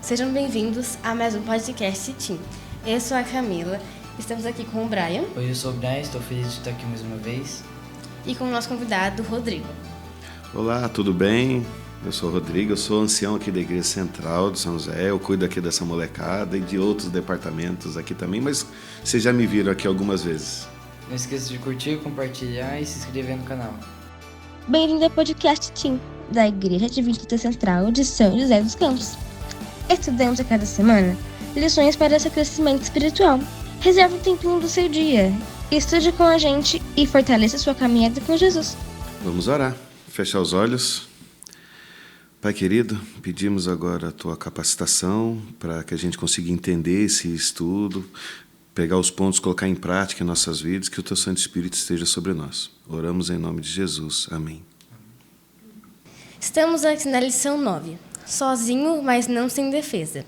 Sejam bem-vindos a mais um podcast Team. Eu sou a Camila, estamos aqui com o Brian. Oi, eu sou o Brian, estou feliz de estar aqui mais uma vez. E com o nosso convidado, Rodrigo. Olá, tudo bem? Eu sou o Rodrigo, eu sou ancião aqui da Igreja Central de São José, eu cuido aqui dessa molecada e de outros departamentos aqui também, mas vocês já me viram aqui algumas vezes. Não esqueça de curtir, compartilhar e se inscrever no canal. Bem-vindo ao podcast Team, da Igreja Adventista Central de São José dos Campos. Estudamos a cada semana lições para seu crescimento espiritual. Reserve um tempinho do seu dia, estude com a gente e fortaleça sua caminhada com Jesus. Vamos orar, fechar os olhos. Pai querido, pedimos agora a Tua capacitação para que a gente consiga entender esse estudo, pegar os pontos, colocar em prática em nossas vidas, que o Teu Santo Espírito esteja sobre nós. Oramos em nome de Jesus. Amém. Estamos aqui na lição 9. Sozinho, mas não sem defesa.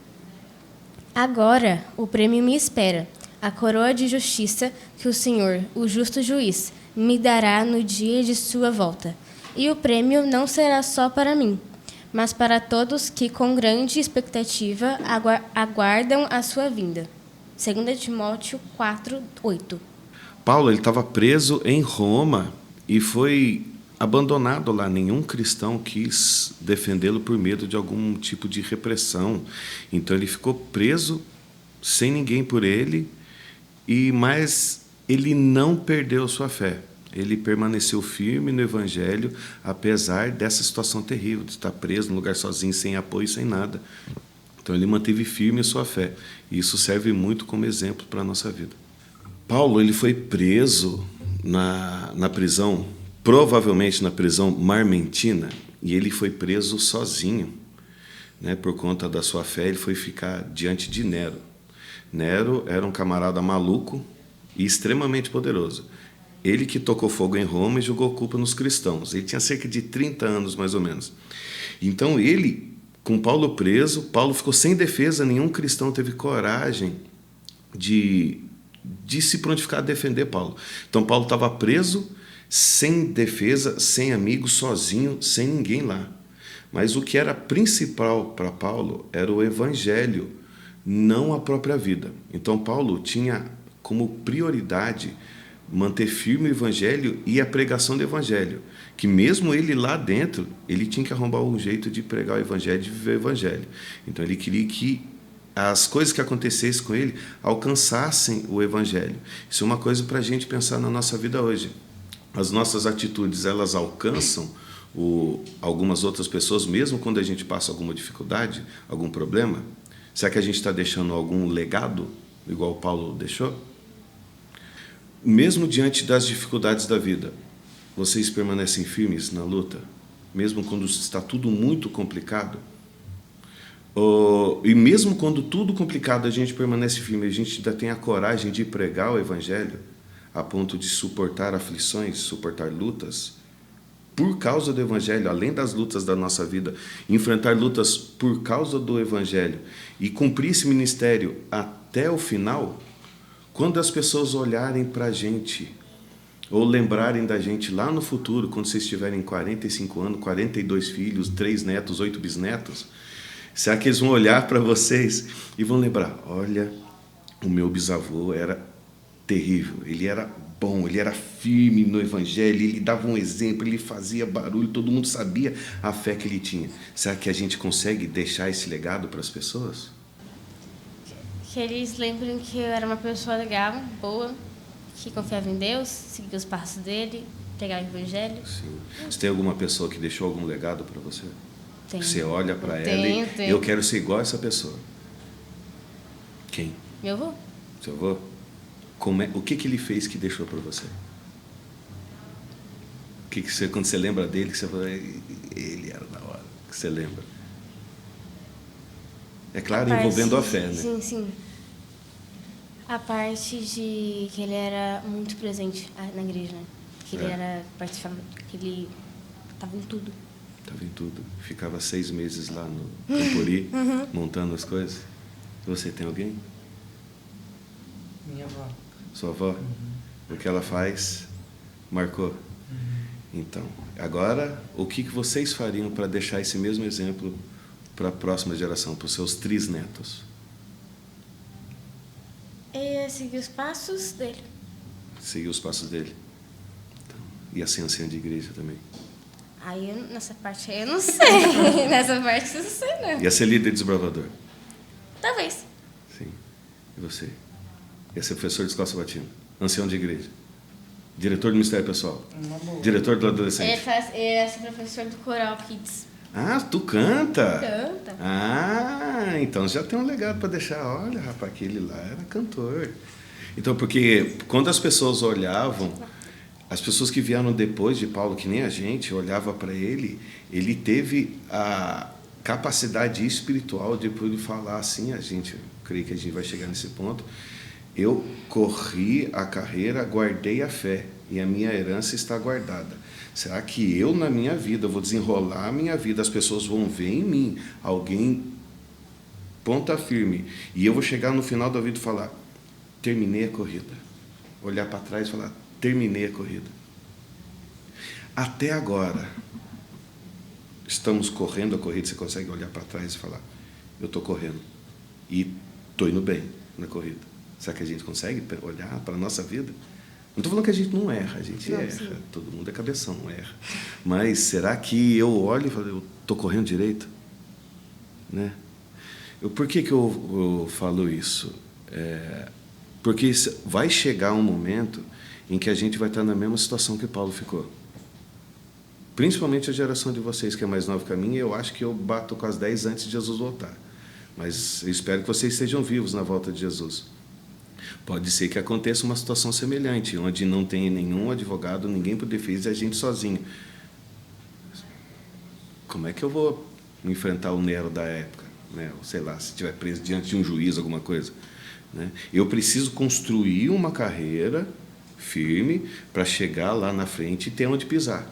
Agora o prêmio me espera, a coroa de justiça que o Senhor, o justo juiz, me dará no dia de sua volta. E o prêmio não será só para mim, mas para todos que com grande expectativa aguardam a sua vinda. 2 Timóteo 4:8. Paulo estava preso em Roma e foi abandonado lá. Nenhum cristão quis defendê-lo por medo de algum tipo de repressão. Então ele ficou preso sem ninguém por ele, mas ele não perdeu sua fé. Ele permaneceu firme no Evangelho, apesar dessa situação terrível, de estar preso num lugar sozinho, sem apoio, sem nada. Então ele manteve firme a sua fé. E isso serve muito como exemplo para a nossa vida. Paulo ele foi preso na prisão, provavelmente na prisão Marmentina, e ele foi preso sozinho, né, por conta da sua fé. Ele foi ficar diante de Nero. Nero era um camarada maluco e extremamente poderoso. Ele que tocou fogo em Roma e jogou culpa nos cristãos. Ele tinha cerca de 30 anos, mais ou menos. Então, ele, com Paulo preso, Paulo ficou sem defesa, nenhum cristão teve coragem de se prontificar a defender Paulo. Então, Paulo estava preso, sem defesa, sem amigos, sozinho, sem ninguém lá. Mas o que era principal para Paulo era o Evangelho, não a própria vida. Então, Paulo tinha como prioridade manter firme o Evangelho e a pregação do Evangelho, que mesmo ele lá dentro, ele tinha que arrumar um jeito de pregar o Evangelho, de viver o Evangelho. Então ele queria que as coisas que acontecessem com ele alcançassem o Evangelho. Isso é uma coisa para a gente pensar na nossa vida hoje. As nossas atitudes, elas alcançam algumas outras pessoas, mesmo quando a gente passa alguma dificuldade, algum problema? Será que a gente está deixando algum legado, igual Paulo deixou? Mesmo diante das dificuldades da vida, vocês permanecem firmes na luta? Mesmo quando está tudo muito complicado? E mesmo quando tudo complicado, a gente permanece firme, a gente ainda tem a coragem de pregar o Evangelho, a ponto de suportar aflições, suportar lutas, por causa do Evangelho, além das lutas da nossa vida, enfrentar lutas por causa do Evangelho e cumprir esse ministério até o final. Quando as pessoas olharem para a gente, ou lembrarem da gente lá no futuro, quando vocês tiverem 45 anos, 42 filhos, 3 netos, 8 bisnetos, será que eles vão olhar para vocês e vão lembrar, olha, o meu bisavô era terrível, ele era bom, ele era firme no Evangelho, ele dava um exemplo, ele fazia barulho, todo mundo sabia a fé que ele tinha. Será que a gente consegue deixar esse legado para as pessoas? Que eles lembrem que eu era uma pessoa legal, boa, que confiava em Deus, seguia os passos dele, pregava o Evangelho. Sim. Você tem alguma pessoa que deixou algum legado para você? Tem. Você olha para ela e eu quero ser igual a essa pessoa. Quem? Meu avô. Seu avô? O que ele fez que deixou para você? Quando você lembra dele, que você fala, ele era da hora, que você lembra? É claro, envolvendo a fé, né? Sim, sim. A parte de que ele era muito presente na igreja, né? Que ele era participava, que ele estava em tudo. Estava em tudo. Ficava 6 meses lá no Campuri, montando as coisas. E você tem alguém? Minha avó. Sua avó? O que ela faz marcou. Então, agora, o que vocês fariam para deixar esse mesmo exemplo para a próxima geração, para os seus trisnetos? É seguir os passos dele. Seguir os passos dele. Então, e a ser anciã de igreja também. Aí, nessa parte aí eu não sei. Nessa parte eu não sei, não. E a ser líder desbravador? Talvez. Sim. E você? E a ser professor de escola sabatina? Ancião de igreja? Diretor do Ministério Pessoal? Diretor do adolescente? É ser professor do Coral Kids. Ah, tu canta? Canta. Ah, então já tem um legado para deixar. Olha, rapaz, aquele lá era cantor. Então, porque quando as pessoas olhavam, as pessoas que vieram depois de Paulo, que nem a gente, olhava para ele, ele teve a capacidade espiritual de poder falar assim, a gente, eu creio que a gente vai chegar nesse ponto, eu corri a carreira, guardei a fé, e a minha herança está guardada. Será que eu, na minha vida, vou desenrolar a minha vida, as pessoas vão ver em mim alguém ponta firme, e eu vou chegar no final da vida e falar, terminei a corrida. Olhar para trás e falar, terminei a corrida. Até agora, estamos correndo a corrida, você consegue olhar para trás e falar, eu estou correndo, e estou indo bem na corrida. Será que a gente consegue olhar para a nossa vida? Não estou falando que a gente não erra, a gente erra. Sim. Todo mundo é cabeção, não erra. Mas será que eu olho e falo, eu estou correndo direito? Né? Por que eu falo isso? Porque vai chegar um momento em que a gente vai estar na mesma situação que Paulo ficou. Principalmente a geração de vocês, que é mais nova que a minha, eu acho que eu bato com as 10 antes de Jesus voltar. Mas eu espero que vocês estejam vivos na volta de Jesus. Pode ser que aconteça uma situação semelhante, onde não tem nenhum advogado, ninguém por defesa e a gente sozinho. Como é que eu vou enfrentar o Nero da época? Né? Ou, sei lá, se estiver preso diante de um juiz, alguma coisa. Né? Eu preciso construir uma carreira firme para chegar lá na frente e ter onde pisar.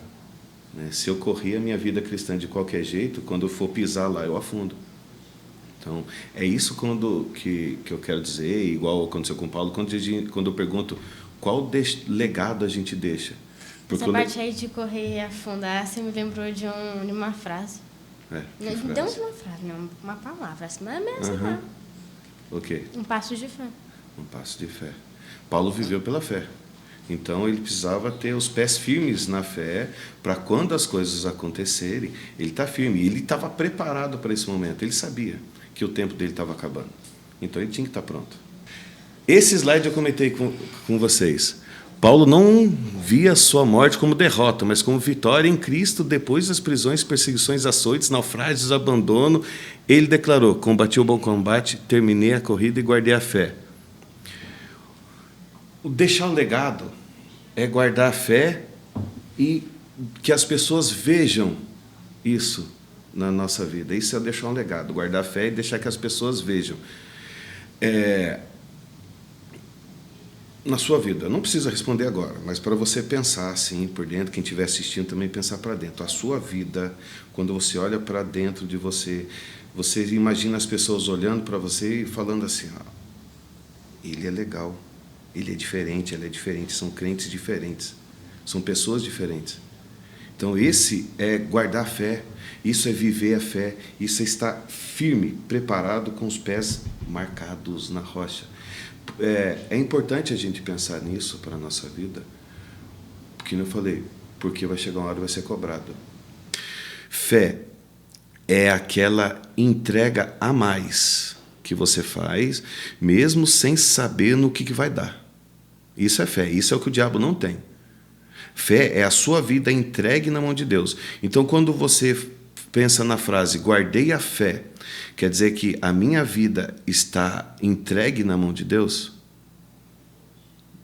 Né? Se eu correr a minha vida cristã de qualquer jeito, quando eu for pisar lá, eu afundo. Então, é isso que eu quero dizer, igual aconteceu com Paulo, quando eu pergunto qual legado a gente deixa. Porque essa parte aí de correr e afundar, você me lembrou de uma frase. Não de uma frase, não, uma palavra, mas é mesmo. O quê? Um passo de fé. Um passo de fé. Paulo viveu pela fé. Então, ele precisava ter os pés firmes na fé, para quando as coisas acontecerem, ele está firme. Ele estava preparado para esse momento, ele sabia que o tempo dele estava acabando. Então, ele tinha que estar pronto. Esse slide eu comentei com vocês. Paulo não via sua morte como derrota, mas como vitória em Cristo depois das prisões, perseguições, açoites, naufrágios, abandono. Ele declarou, combati o bom combate, terminei a corrida e guardei a fé. O deixar o legado é guardar a fé e que as pessoas vejam isso na nossa vida. Isso é deixar um legado, guardar a fé e deixar que as pessoas vejam. Na sua vida, não precisa responder agora, mas para você pensar assim por dentro, quem estiver assistindo também pensar para dentro. A sua vida, quando você olha para dentro de você, você imagina as pessoas olhando para você e falando assim, ele é legal, ele é diferente, ela é diferente, são crentes diferentes, são pessoas diferentes. Então, esse é guardar a fé, isso é viver a fé, isso é estar firme, preparado, com os pés marcados na rocha. É importante a gente pensar nisso para a nossa vida, porque eu falei, porque vai chegar uma hora e vai ser cobrado. Fé é aquela entrega a mais que você faz, mesmo sem saber no que vai dar. Isso é fé, isso é o que o diabo não tem. Fé é a sua vida entregue na mão de Deus. Então, quando você pensa na frase, guardei a fé, quer dizer que a minha vida está entregue na mão de Deus?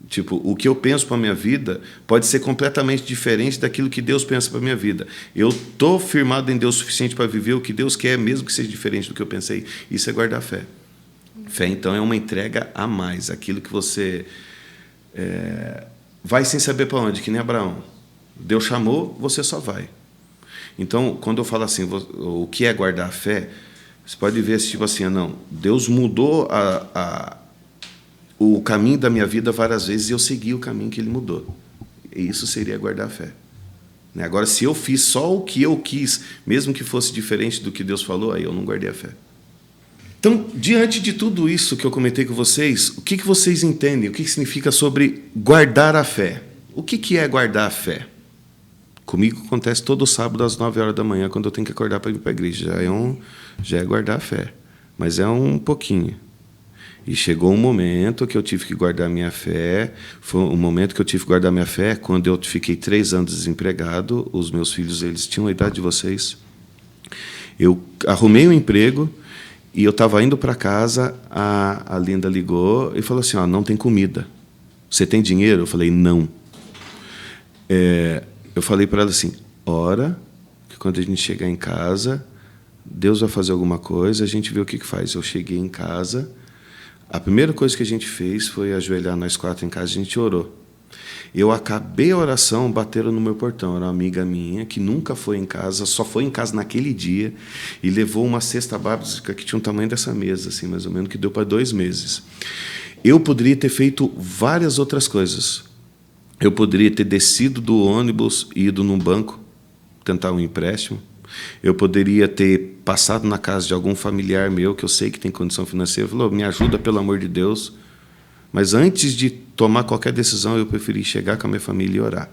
Tipo, o que eu penso para a minha vida pode ser completamente diferente daquilo que Deus pensa para a minha vida. Eu estou firmado em Deus o suficiente para viver o que Deus quer, mesmo que seja diferente do que eu pensei. Isso é guardar a fé. Fé, então, é uma entrega a mais. Aquilo que você vai sem saber para onde, que nem Abraão. Deus chamou, você só vai. Então, quando eu falo assim, o que é guardar a fé, você pode ver tipo assim, não, Deus mudou o caminho da minha vida várias vezes e eu segui o caminho que Ele mudou. E isso seria guardar a fé. Né? Agora, se eu fiz só o que eu quis, mesmo que fosse diferente do que Deus falou, aí eu não guardei a fé. Então, diante de tudo isso que eu comentei com vocês, o que vocês entendem? O que significa sobre guardar a fé? O que é guardar a fé? Comigo acontece todo sábado às 9 horas da manhã, quando eu tenho que acordar para ir para a igreja. Já é guardar a fé, mas é um pouquinho. E chegou um momento que eu tive que guardar minha fé. Foi um momento que eu tive que guardar minha fé quando eu fiquei 3 anos desempregado. Os meus filhos, eles tinham a idade de vocês. Eu arrumei um emprego e eu estava indo para casa. A Linda ligou e falou assim: não tem comida. Você tem dinheiro? Eu falei: não. Eu falei para ela assim: ora, que quando a gente chegar em casa, Deus vai fazer alguma coisa, a gente vê o que faz. Eu cheguei em casa. A primeira coisa que a gente fez foi ajoelhar nós 4 em casa, a gente orou. Eu acabei a oração, bateram no meu portão. Era uma amiga minha que nunca foi em casa, só foi em casa naquele dia e levou uma cesta básica que tinha o tamanho dessa mesa, assim, mais ou menos, que deu para 2 meses. Eu poderia ter feito várias outras coisas. Eu poderia ter descido do ônibus e ido num banco, tentar um empréstimo. Eu poderia ter passado na casa de algum familiar meu, que eu sei que tem condição financeira, falou: me ajuda, pelo amor de Deus. Mas antes de tomar qualquer decisão, eu preferi chegar com a minha família e orar.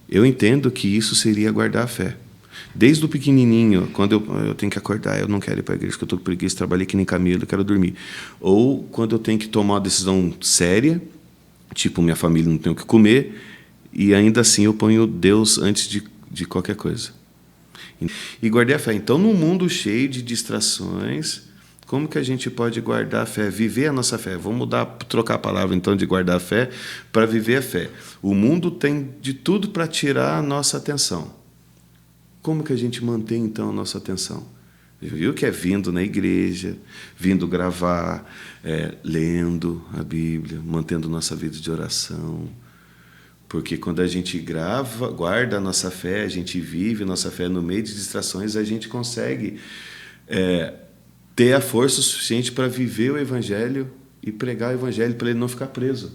Eu entendo que isso seria guardar a fé. Desde o pequenininho, quando eu tenho que acordar, eu não quero ir para a igreja, porque eu estou com preguiça, trabalhei que nem camelo, eu quero dormir. Ou quando eu tenho que tomar uma decisão séria, tipo, minha família não tem o que comer, e ainda assim eu ponho Deus antes de qualquer coisa. E guardei a fé. Então, num mundo cheio de distrações, como que a gente pode guardar a fé, viver a nossa fé? Vamos trocar a palavra, então, de guardar a fé para viver a fé. O mundo tem de tudo para tirar a nossa atenção. Como que a gente mantém, então, a nossa atenção? Viu que é vindo na igreja, vindo gravar, lendo a Bíblia, mantendo nossa vida de oração. Porque quando a gente guarda a nossa fé, a gente vive a nossa fé no meio de distrações, a gente consegue ter a força suficiente para viver o Evangelho e pregar o Evangelho para ele não ficar preso.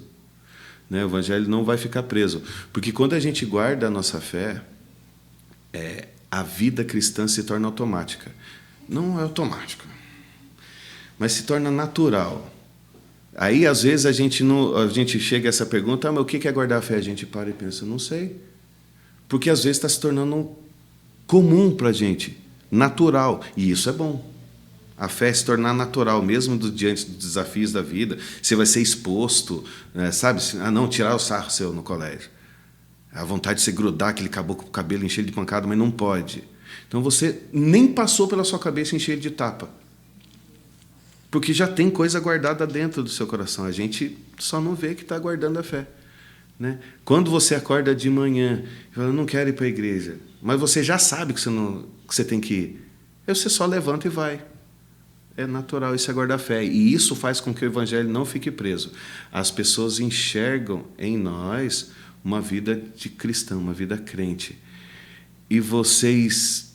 Né? O Evangelho não vai ficar preso. Porque quando a gente guarda a nossa fé, a vida cristã se torna automática. Não é automática, mas se torna natural. Aí, às vezes, a gente chega a essa pergunta: mas o que é guardar a fé? A gente para e pensa: não sei. Porque, às vezes, está se tornando comum para a gente, natural. E isso é bom. A fé se tornar natural, mesmo diante dos desafios da vida. Você vai ser exposto, sabe? Não, tirar o sarro seu no colégio. A vontade de você grudar aquele caboclo com o cabelo encher de pancada, mas não pode. Então, você nem passou pela sua cabeça encher de tapa. Porque já tem coisa guardada dentro do seu coração. A gente só não vê que está guardando a fé. Né? Quando você acorda de manhã e fala: não quero ir para a igreja, mas você já sabe que você tem que ir, aí você só levanta e vai. É natural, isso é guardar a fé. E isso faz com que o Evangelho não fique preso. As pessoas enxergam em nós uma vida de cristão, uma vida crente. E vocês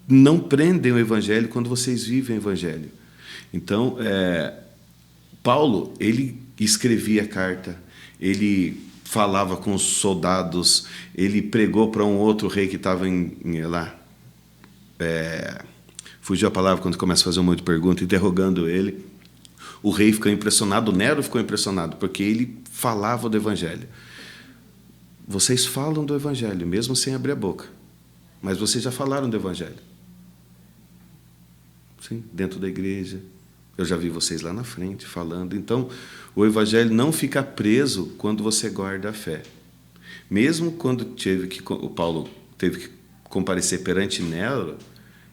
não prendem o Evangelho quando vocês vivem o Evangelho. Então, Paulo, ele escrevia carta, ele falava com os soldados, ele pregou para um outro rei que estava lá. Fugiu a palavra quando começa a fazer um monte de perguntas, interrogando ele. O rei ficou impressionado, o Nero ficou impressionado, porque ele falava do Evangelho. Vocês falam do Evangelho, mesmo sem abrir a boca, mas vocês já falaram do Evangelho. Sim, dentro da igreja. Eu já vi vocês lá na frente falando. Então, o Evangelho não fica preso quando você guarda a fé. Mesmo quando o Paulo teve que comparecer perante Nero,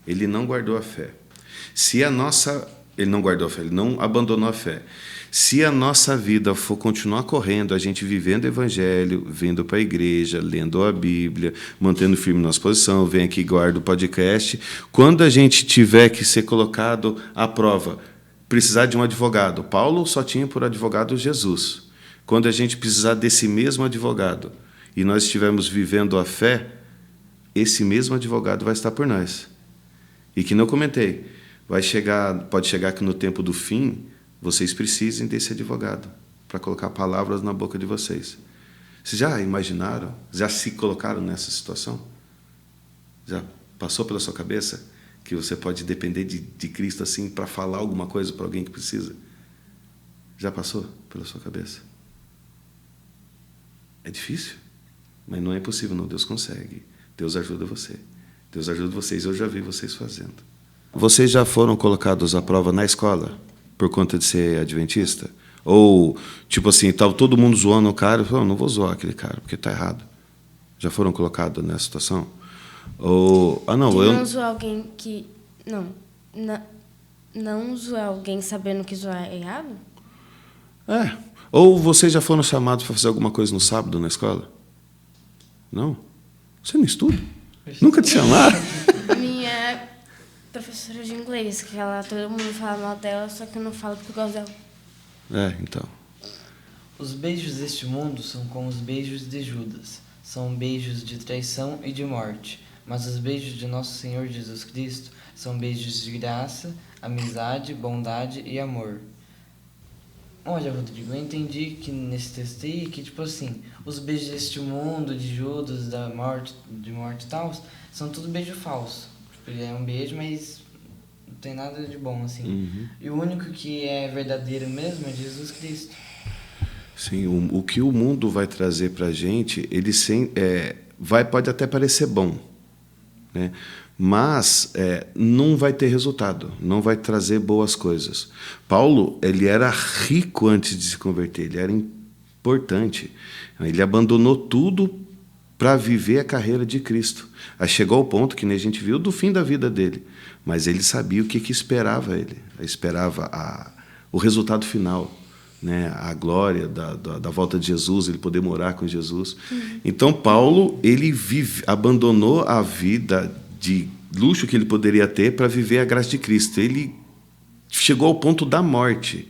ele não guardou a fé. Ele não guardou a fé, ele não abandonou a fé. Se a nossa vida for continuar correndo, a gente vivendo o Evangelho, vindo para a igreja, lendo a Bíblia, mantendo firme nossa posição, vem aqui e guarda o podcast, quando a gente tiver que ser colocado à prova, precisar de um advogado, Paulo só tinha por advogado Jesus. Quando a gente precisar desse mesmo advogado e nós estivermos vivendo a fé, esse mesmo advogado vai estar por nós. E que não comentei, pode chegar que no tempo do fim vocês precisem desse advogado para colocar palavras na boca de vocês. Vocês já imaginaram? Já se colocaram nessa situação? Já passou pela sua cabeça que você pode depender de Cristo assim para falar alguma coisa para alguém que precisa? Já passou pela sua cabeça? É difícil, mas não é impossível, não. Deus consegue. Deus ajuda você. Deus ajuda vocês. Eu já vi vocês fazendo. Vocês já foram colocados à prova na escola por conta de ser adventista? Ou, tipo assim, estava todo mundo zoando o cara, eu falei, não vou zoar aquele cara, porque está errado. Já foram colocados nessa situação? Ou, não zoar alguém que... Não zoar alguém sabendo que zoar é errado? Ou vocês já foram chamados para fazer alguma coisa no sábado na escola? Não? Você não estuda? Nunca te chamaram? Minha professora de inglês, que todo mundo fala mal dela, só que eu não falo porque eu gosto dela. Então. Os beijos deste mundo são como os beijos de Judas. São beijos de traição e de morte. Mas os beijos de nosso Senhor Jesus Cristo são beijos de graça, amizade, bondade e amor. Olha, Rodrigo, eu entendi que nesse texto aí, que tipo assim, os beijos deste mundo, de Judas, de morte e tal, são tudo beijo falso. Tipo, ele é um beijo, mas não tem nada de bom, assim. Uhum. E o único que é verdadeiro mesmo é Jesus Cristo. Sim, o que o mundo vai trazer para a gente, ele pode até parecer bom, né? Mas não vai ter resultado, não vai trazer boas coisas. Paulo, ele era rico antes de se converter, ele era importante. Ele abandonou tudo para viver a carreira de Cristo. Aí chegou ao ponto que nem a gente viu do fim da vida dele, mas ele sabia o que esperava ele. Ele esperava o resultado final, né? A glória da volta de Jesus, ele poder morar com Jesus. Então, Paulo, ele abandonou a vida de luxo que ele poderia ter para viver a graça de Cristo. Ele chegou ao ponto da morte.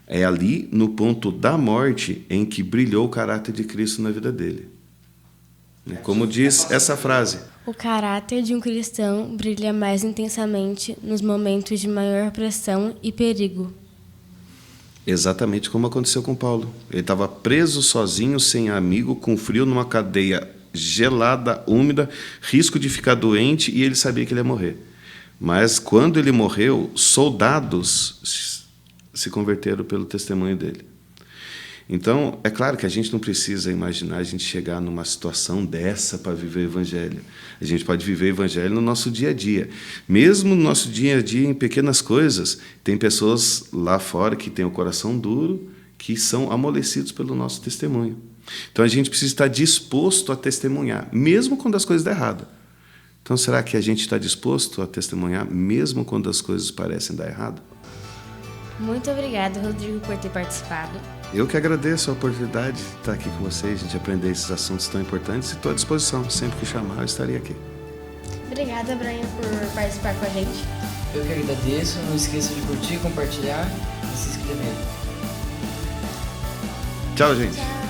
É ali, no ponto da morte, em que brilhou o caráter de Cristo na vida dele. Como diz essa frase. O caráter de um cristão brilha mais intensamente nos momentos de maior pressão e perigo. Exatamente como aconteceu com Paulo. Ele estava preso sozinho, sem amigo, com frio, numa cadeia gelada, úmida, risco de ficar doente, e ele sabia que ele ia morrer. Mas quando ele morreu, soldados se converteram pelo testemunho dele. Então, é claro que a gente não precisa imaginar a gente chegar numa situação dessa para viver o Evangelho. A gente pode viver o Evangelho no nosso dia a dia. Mesmo no nosso dia a dia, em pequenas coisas, tem pessoas lá fora que têm o coração duro, que são amolecidos pelo nosso testemunho. Então, a gente precisa estar disposto a testemunhar, mesmo quando as coisas dão errado. Então, será que a gente está disposto a testemunhar, mesmo quando as coisas parecem dar errado? Muito obrigada, Rodrigo, por ter participado. Eu que agradeço a oportunidade de estar aqui com vocês, a gente aprender esses assuntos tão importantes, e estou à disposição. Sempre que chamar, eu estarei aqui. Obrigada, Brian, por participar com a gente. Eu que agradeço. Não esqueça de curtir, compartilhar e se inscrever. Tchau, gente. Tchau.